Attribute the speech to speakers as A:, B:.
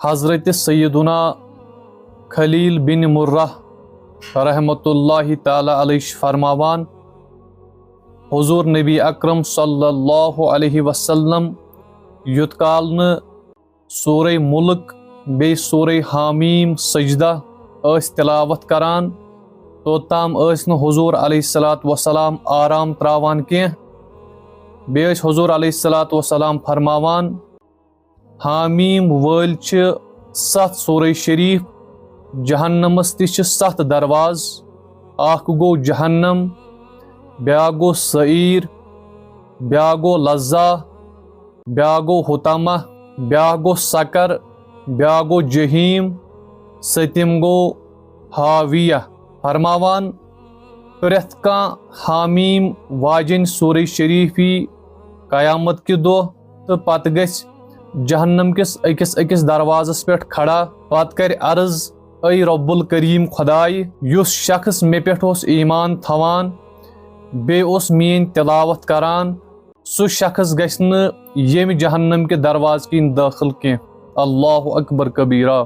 A: हज़रत सैयदुना खलील बिन मुर्रा रहमतुल्लाहि ताला अलैहि फरमावान, हुज़ूर नबी अकरम सल्लल्लाहु अलैहि वसल्लम युत काल न सूरह मुल्क बे सूरह हामीम सजदा तिलावत करान तोताम न हुज़ूर अलैहिस्सलातु वस्सलाम आराम त्रावान कें। बे हुज़ूर अलैहिस्सलातु वस्सलाम फरमावान, हामीम वल 7 सूरह शरीफ, जहन्नमस ति 7 दरवाज, अख गो जहन्नम, ब्या गो सईर, ब्या गो लज्जा, ब्या गो हुतमा, ब्या गो सकर, ब्या गो जहीम, सतिम गो हाविया। फरमावान, प्रेथ कां हामीम वाजिन सूरह शरीफी कयामत के दो तो पत गछ जहन्नम किस अकिस दरवाजस पे खड़ा, पत कर अर्ज, ऐ रब्बुल करीम खुदाई, युस शख्स मे पे ईमान थवान बे मीन तिलावत करान, सु शख्स गछ न येम जहन्नम के दरवाज किन दाखिल के। अल्लाहु अकबर कबीरा।